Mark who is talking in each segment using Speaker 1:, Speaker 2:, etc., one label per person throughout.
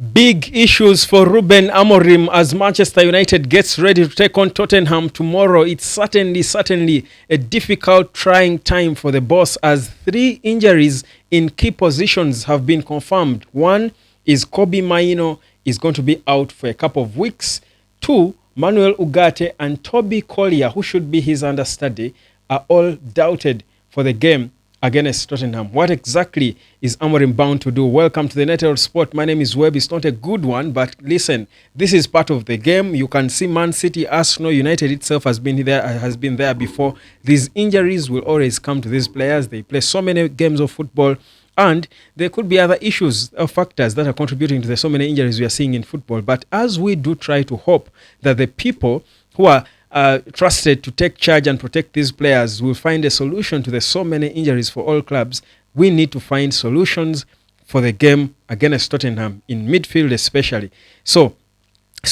Speaker 1: Big issues for Ruben Amorim as Manchester United gets ready to take on Tottenham tomorrow. It's certainly a difficult, trying time for the boss as 3 injuries in key positions have been confirmed. 1 is Kobbie is going to be out for a couple of weeks. 2, Manuel Ugarte and Collyer, who should be his understudy, are all doubted for the game against Tottenham. What exactly is Amarim bound to do? Welcome to the Network Sport. My name is Webb. It's not a good one, but listen, this is part of the game. You can see Man City, Arsenal, United itself has been there before. These injuries will always come to these players. They play so many games of football, and there could be other issues or factors that are contributing to the so many injuries we are seeing in football. But as we do try to hope that the people who are trusted to take charge and protect these players will find a solution to the so many injuries for all clubs, we need to find solutions for the game against Tottenham, in midfield especially. So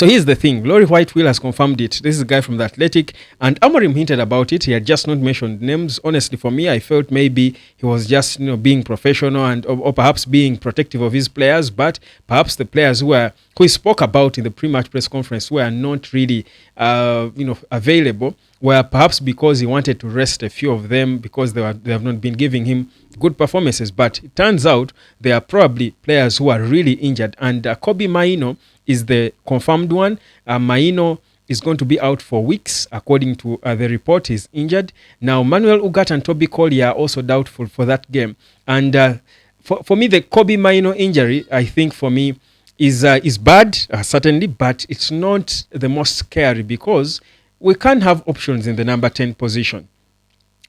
Speaker 1: here's the thing. Laurie Whitewill has confirmed it. This is a guy from The Athletic, and Amarim hinted about it. He had just not mentioned names. Honestly, for me, I felt maybe he was just being professional and or perhaps being protective of his players, but perhaps the players who he spoke about in the pre-match press conference were not really available, were perhaps because he wanted to rest a few of them because they have not been giving him good performances. But it turns out there are probably players who are really injured, and Kobbie is the confirmed one. Maino is going to be out for weeks, according to the report. He's injured. Now, Manuel Ugarte and Collyer are also doubtful for that game. And for me, the Kobbie injury, I think for me, is bad, certainly, but it's not the most scary because we can't have options in the number 10 position.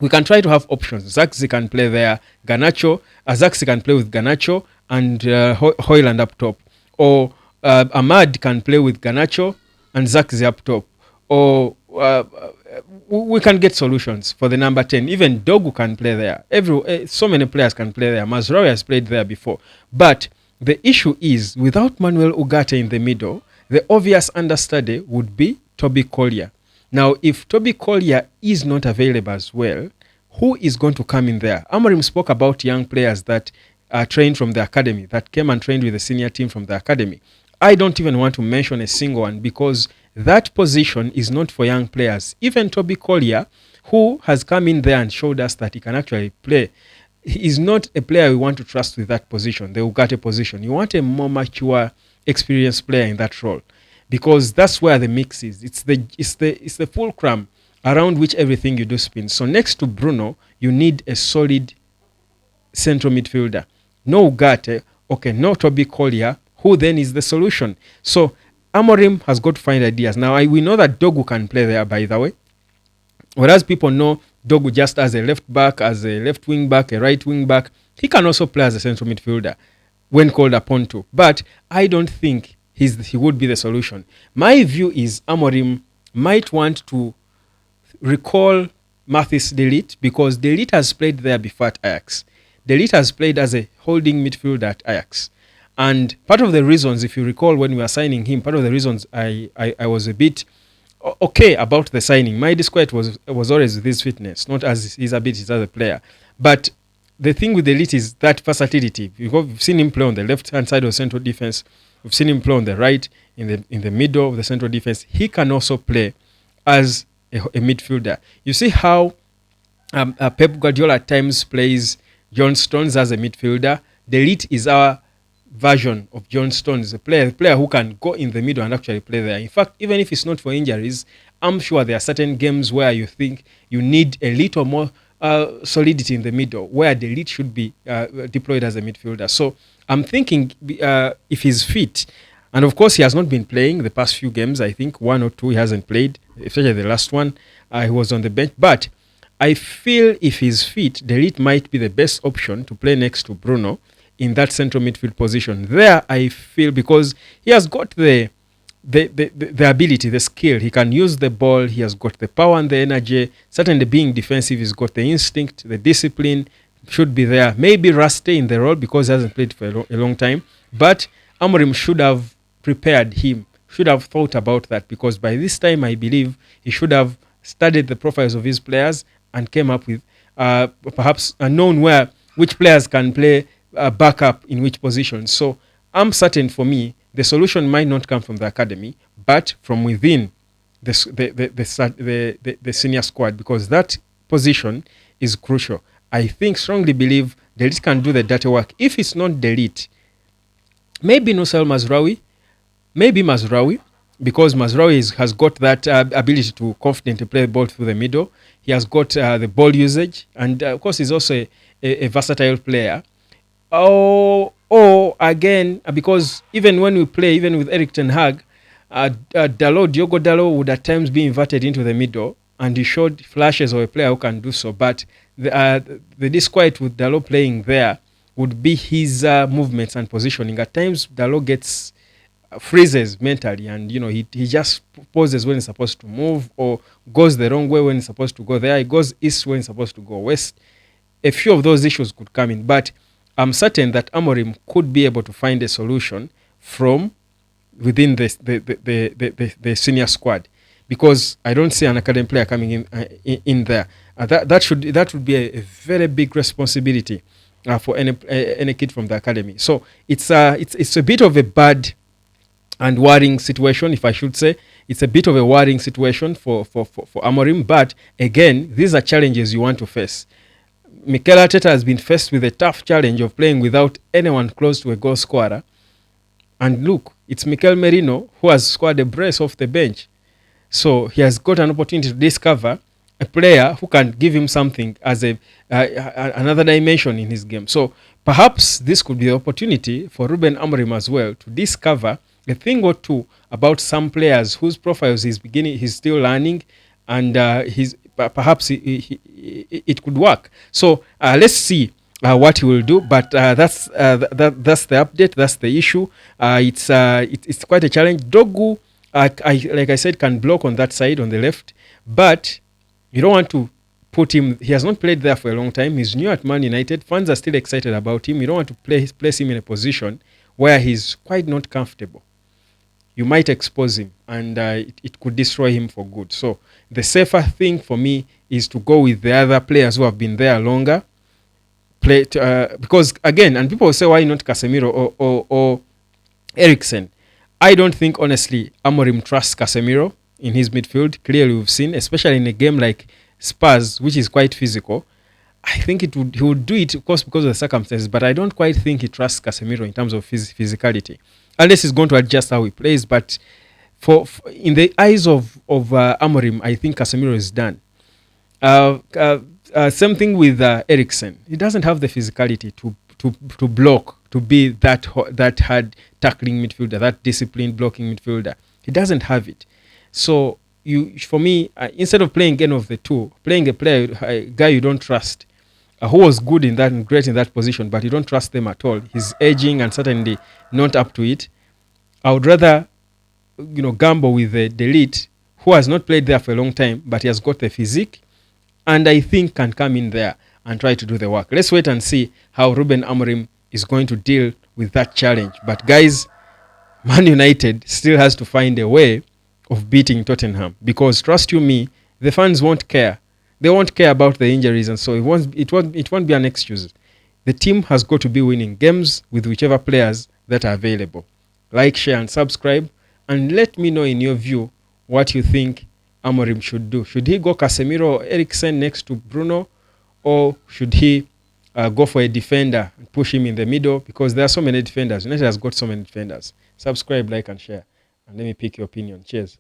Speaker 1: We can try to have options. Zaxi can play there. Zaxi can play with Garnacho and Højlund up top. Or Ahmad can play with Garnacho and Zaxi up top. Or we can get solutions for the number 10. Even Dogu can play there. So many players can play there. Mazraoui has played there before. But the issue is, without Manuel Ugarte in the middle, the obvious understudy would be Collyer. Now, if Collyer is not available as well, who is going to come in there? Amarim spoke about young players that are trained from the academy, that came and trained with the senior team from the academy. I don't even want to mention a single one because that position is not for young players. Even Collyer, who has come in there and showed us that he can actually play, he is not a player we want to trust with that position, the Ugarte position. You want a more mature, experienced player in that role, because that's where the mix is. It's the fulcrum around which everything you do spins. So next to Bruno, you need a solid central midfielder. No Ugarte, okay, no Collyer, who then is the solution? So Amorim has got to find ideas. Now, we know that Dogu can play there, by the way. Whereas people know Dogu just as a left back, as a left wing back, a right wing back. He can also play as a central midfielder when called upon to. But I don't think he would be the solution. My view is Amorim might want to recall Mathis De Ligt, because De Ligt has played there before at Ajax. De Ligt has played as a holding midfielder at Ajax. And part of the reasons, if you recall when we were signing him, part of the reasons I was a bit okay about the signing. My disquiet was always with his fitness, not as his abilities as a player. But the thing with De Ligt is that versatility. We've seen him play on the left-hand side of central defense. We've seen him play on the right, in the middle of the central defense. He can also play as a midfielder. You see how Pep Guardiola at times plays John Stones as a midfielder. De Ligt is our version of John Stones, a player who can go in the middle and actually play there. In fact, even if it's not for injuries, I'm sure there are certain games where you think you need a little more solidity in the middle, where De Ligt should be deployed as a midfielder. So I'm thinking if he's fit, and of course he has not been playing the past few games. I think 1 or 2 he hasn't played, especially the last one. He was on the bench. But I feel if he's fit, De Ligt might be the best option to play next to Bruno in that central midfield position. There, I feel, because he has got the ability, the skill. He can use the ball. He has got the power and the energy. Certainly being defensive, he's got the instinct, the discipline should be there. Maybe rusty in the role because he hasn't played for a long time. But Amorim should have prepared him, should have thought about that, because by this time, I believe he should have studied the profiles of his players and came up with perhaps known which players can play backup in which position. So I'm certain, for me, the solution might not come from the academy, but from within the senior squad, because that position is crucial. I strongly believe Delete can do the dirty work. If it's not Delete, maybe Nusal Mazraoui, maybe Mazraoui, because Mazraoui has got that ability to confidently play the ball through the middle. He has got the ball usage, and of course he's also a versatile player. Or again, because even when we play, even with Eric Ten Hag, Diogo Dalot would at times be inverted into the middle, and he showed flashes of a player who can do so. But the disquiet with Dalot playing there would be his movements and positioning. At times, Dalot gets freezes mentally, and he just pauses when he's supposed to move, or goes the wrong way when he's supposed to go there. He goes east when he's supposed to go west. A few of those issues could come in, but I'm certain that Amorim could be able to find a solution from within the senior squad, because I don't see an academy player coming in there. That would be a very big responsibility for any kid from the academy. So it's a bit of a bad and worrying situation, if I should say. It's a bit of a worrying situation for Amorim, but again, these are challenges you want to face. Mikel Arteta has been faced with a tough challenge of playing without anyone close to a goal scorer. And look, it's Mikel Merino who has scored a brace off the bench. So he has got an opportunity to discover a player who can give him something as another dimension in his game. So perhaps this could be the opportunity for Ruben Amorim as well to discover a thing or two about some players whose profiles he's still learning, and perhaps it could work. So let's see what he will do. But that's the update. That's the issue. It's quite a challenge. Dogu, like I said, can block on that side on the left, but you don't want to put him. He has not played there for a long time. He's new at Man United. Fans are still excited about him. You don't want to place him in a position where he's quite not comfortable. You might expose him, and it could destroy him for good. So the safer thing for me is to go with the other players who have been there longer. Because again, and people will say, why not Casemiro or Eriksen? I don't think, honestly, Amorim trusts Casemiro in his midfield. Clearly, we've seen, especially in a game like Spurs, which is quite physical. I think he would do it, of course, because of the circumstances, but I don't quite think he trusts Casemiro in terms of physicality. Unless he's going to adjust how he plays, but in the eyes of Amorim, I think Casemiro is done. Same thing with Eriksen. He doesn't have the physicality to block, to be that hard tackling midfielder, that disciplined blocking midfielder. He doesn't have it. So for me, instead of playing any of the two, playing a guy you don't trust, who was good in that and great in that position, but you don't trust them at all. He's aging and certainly not up to it. I would rather, gamble with the Delete, who has not played there for a long time, but he has got the physique, and I think can come in there and try to do the work. Let's wait and see how Ruben Amorim is going to deal with that challenge. But guys, Man United still has to find a way of beating Tottenham, because trust you me, the fans won't care. They won't care about the injuries, and so it won't be an excuse. The team has got to be winning games with whichever players that are available. Like, share, and subscribe, and let me know in your view what you think Amorim should do. Should he go Casemiro or Eriksen next to Bruno, or should he go for a defender and push him in the middle? Because there are so many defenders. United has got so many defenders. Subscribe, like, and share, and let me pick your opinion. Cheers.